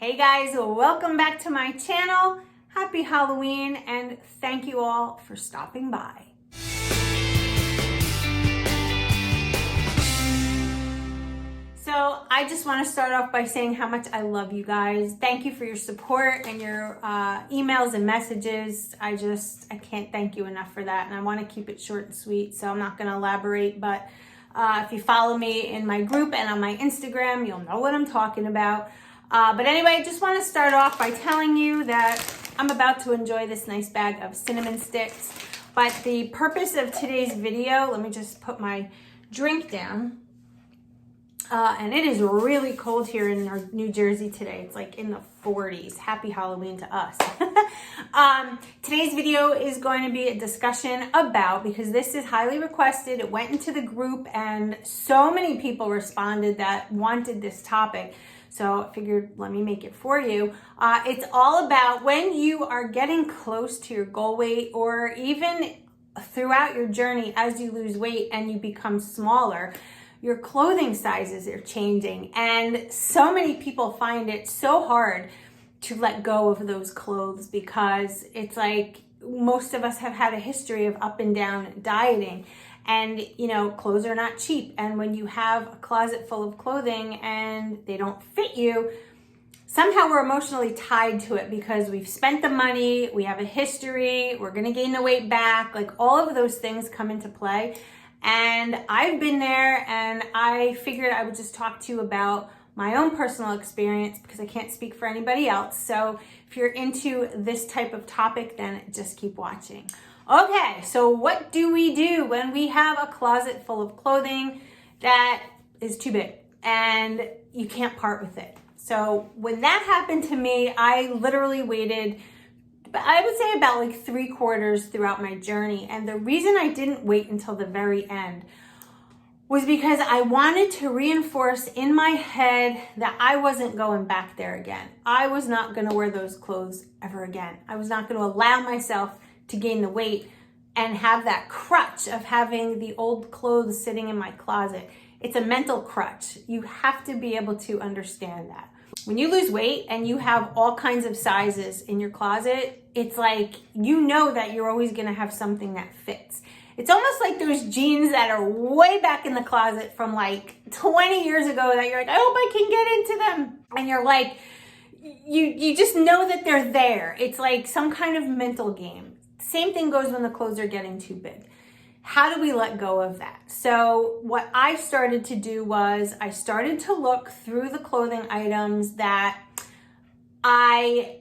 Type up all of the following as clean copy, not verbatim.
Hey guys, welcome back to my channel. Happy Halloween and thank you all for stopping by. So I just want to start off by saying how much I love you guys. Thank you for your support and your emails and messages. I can't thank you enough for that, and I want to keep it short and sweet, so I'm not going to elaborate, but if you follow me in my group and on my Instagram, you'll know what I'm talking about. But anyway, I just want to start off by telling you that I'm about to enjoy this nice bag of cinnamon sticks. But the purpose of today's video, let me just put my drink down. And it is really cold here in New Jersey today. It's like in the 40s. Happy Halloween to us. Today's video is going to be a discussion about, because this is highly requested, it went into the group and so many people responded that wanted this topic. So I figured, let me make it for you. It's all about when you are getting close to your goal weight, or even throughout your journey as you lose weight and you become smaller, your clothing sizes are changing. And so many people find it so hard to let go of those clothes, because it's like most of us have had a history of up and down dieting. And, you know, clothes are not cheap. And when you have a closet full of clothing and they don't fit you, somehow we're emotionally tied to it because we've spent the money, we have a history, we're going to gain the weight back. Like, all of those things come into play. And I've been there, and I figured I would just talk to you about my own personal experience, because I can't speak for anybody else. So if you're into this type of topic, then just keep watching. Okay, so what do we do when we have a closet full of clothing that is too big and you can't part with it? So when that happened to me, I literally waited, I would say, about like 3/4 throughout my journey. And the reason I didn't wait until the very end was because I wanted to reinforce in my head that I wasn't going back there again. I was not going to wear those clothes ever again. I was not going to allow myself to gain the weight and have that crutch of having the old clothes sitting in my closet. It's a mental crutch. You have to be able to understand that. When you lose weight and you have all kinds of sizes in your closet, it's like, you know that you're always going to have something that fits. It's almost like those jeans that are way back in the closet from like 20 years ago that you're like, I hope I can get into them. And you're like, you just know that they're there. It's like some kind of mental game. Same thing goes when the clothes are getting too big. How do we let go of that? So what I started to do was I started to look through the clothing items that I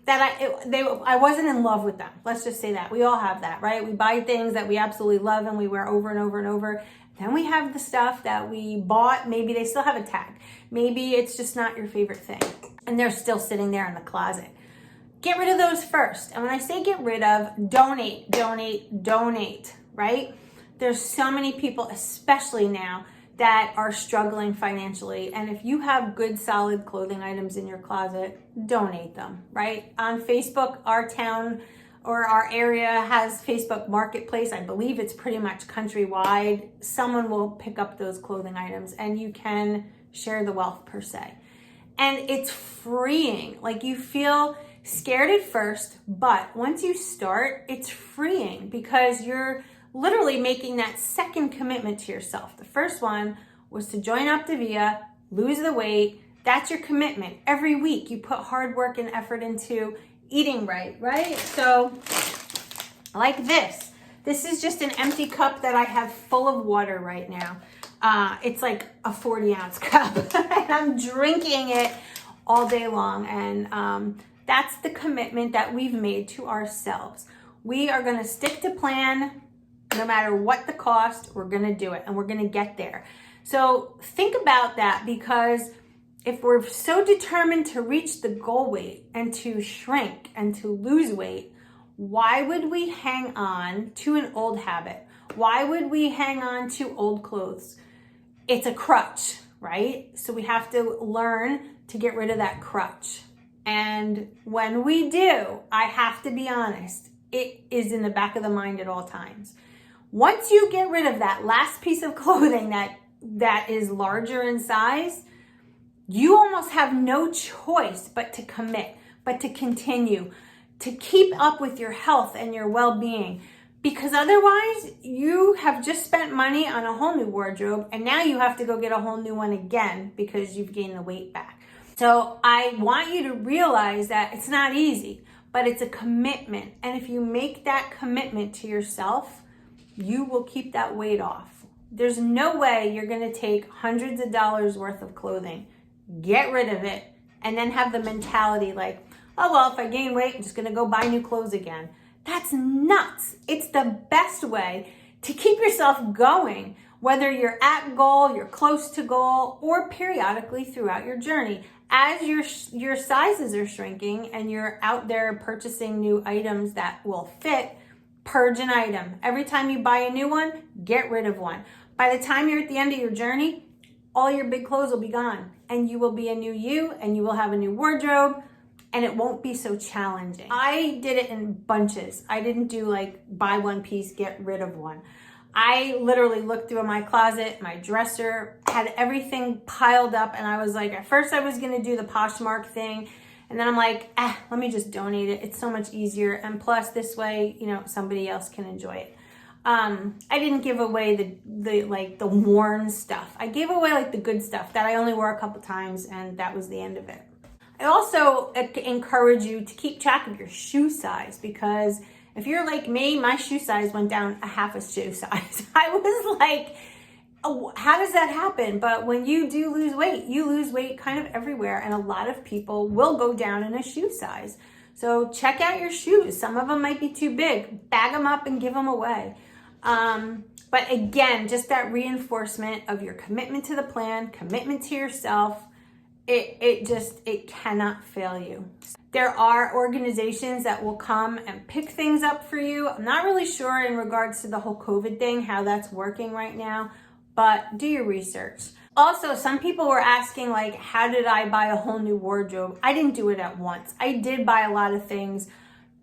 wasn't in love with them. Let's just say that. We all have that, right? We buy things that we absolutely love and we wear over and over and over. Then we have the stuff that we bought. Maybe they still have a tag. Maybe it's just not your favorite thing and they're still sitting there in the closet. Get rid of those first. And when I say get rid of, donate, right? There's so many people, especially now, that are struggling financially. And if you have good, solid clothing items in your closet, donate them, right? On Facebook, our town or our area has Facebook Marketplace. I believe it's pretty much countrywide. Someone will pick up those clothing items and you can share the wealth, per se. And it's freeing. Like, you feel scared at first, but once you start, it's freeing, because you're literally making that second commitment to yourself. The first one was to join Optavia, lose the weight. That's your commitment. Every week you put hard work and effort into eating right? So like this. This is just an empty cup that I have full of water right now. It's like a 40-ounce cup and I'm drinking it all day long. And that's the commitment that we've made to ourselves. We are going to stick to plan. No matter what the cost, we're going to do it and we're going to get there. So think about that, because if we're so determined to reach the goal weight and to shrink and to lose weight, why would we hang on to an old habit? Why would we hang on to old clothes? It's a crutch, right? So we have to learn to get rid of that crutch. And when we do, I have to be honest, it is in the back of the mind at all times. Once you get rid of that last piece of clothing that is larger in size, you almost have no choice but to commit, but to continue, to keep up with your health and your well-being. Because otherwise, you have just spent money on a whole new wardrobe, and now you have to go get a whole new one again because you've gained the weight back. So I want you to realize that it's not easy, but it's a commitment. And if you make that commitment to yourself, you will keep that weight off. There's no way you're going to take hundreds of dollars worth of clothing, get rid of it, and then have the mentality like, oh, well, if I gain weight, I'm just going to go buy new clothes again. That's nuts. It's the best way to keep yourself going, whether you're at goal, you're close to goal, or periodically throughout your journey. As your sizes are shrinking and you're out there purchasing new items that will fit, purge an item. Every time you buy a new one, get rid of one. By the time you're at the end of your journey, all your big clothes will be gone, and you will be a new you, and you will have a new wardrobe, and it won't be so challenging. I did it in bunches. I didn't do like buy one piece, get rid of one. I literally looked through my closet, my dresser, had everything piled up, and I was like, at first I was gonna do the Poshmark thing, and then I'm like, let me just donate it. It's so much easier, and plus this way, somebody else can enjoy it. I didn't give away the worn stuff. I gave away like the good stuff that I only wore a couple times, and that was the end of it. I also encourage you to keep track of your shoe size, because if you're like me, my shoe size went down a half a shoe size. I was like, oh, how does that happen? But when you do lose weight, you lose weight kind of everywhere, and a lot of people will go down in a shoe size. So check out your shoes. Some of them might be too big. Bag them up and give them away. But again, just that reinforcement of your commitment to the plan, commitment to yourself, it cannot fail you. There are organizations that will come and pick things up for you. I'm not really sure in regards to the whole COVID thing, how that's working right now, but do your research. Also, some people were asking like, how did I buy a whole new wardrobe? I didn't do it at once. I did buy a lot of things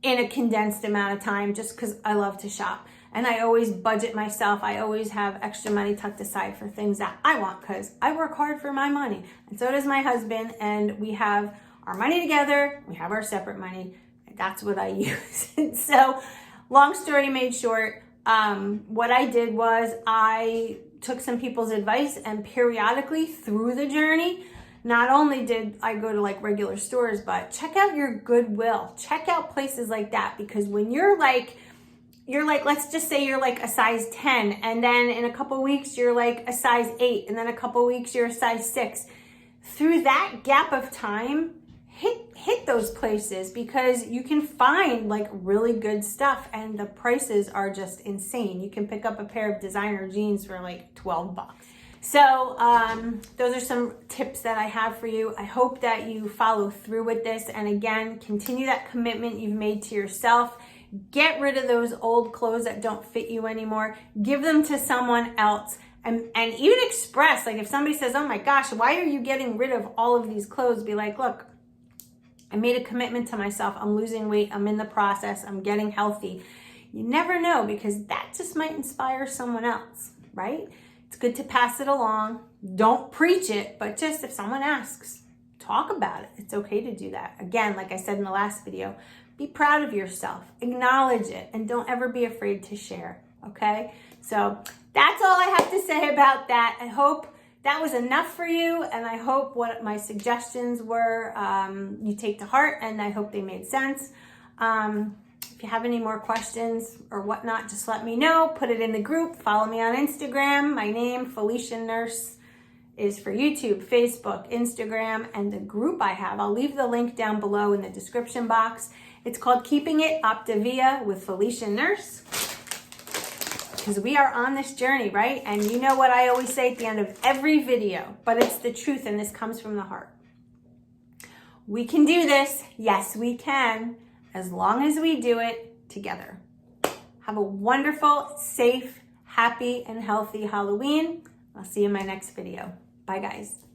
in a condensed amount of time just because I love to shop. And I always budget myself. I always have extra money tucked aside for things that I want, because I work hard for my money. And so does my husband. And we have our money together. We have our separate money. That's what I use. So long story made short, what I did was I took some people's advice, and periodically through the journey, not only did I go to like regular stores, but check out your Goodwill. Check out places like that, because when you're like, let's just say you're like a size 10, and then in a couple weeks you're like a size 8, and then a couple weeks you're a size 6. Through that gap of time, hit those places, because you can find like really good stuff, and the prices are just insane. You can pick up a pair of designer jeans for like $12. So those are some tips that I have for you. I hope that you follow through with this, and again, continue that commitment you've made to yourself. Get rid of those old clothes that don't fit you anymore. Give them to someone else. And even express, like if somebody says, oh my gosh, why are you getting rid of all of these clothes? Be like, look, I made a commitment to myself. I'm losing weight. I'm in the process. I'm getting healthy. You never know, because that just might inspire someone else, right? It's good to pass it along. Don't preach it, but just if someone asks, talk about it. It's okay to do that. Again, like I said in the last video, be proud of yourself, acknowledge it, and don't ever be afraid to share, okay? So that's all I have to say about that. I hope that was enough for you, and I hope what my suggestions were you take to heart, and I hope they made sense. If you have any more questions or whatnot, just let me know. Put it in the group. Follow me on Instagram. My name, Felicia Nurse, is for YouTube, Facebook, Instagram, and the group I have. I'll leave the link down below in the description box. It's called Keeping It Optavia with Felicia Nurse, because we are on this journey, right? And you know what I always say at the end of every video, but it's the truth, and this comes from the heart. We can do this. Yes, we can, as long as we do it together. Have a wonderful, safe, happy, and healthy Halloween. I'll see you in my next video. Bye, guys.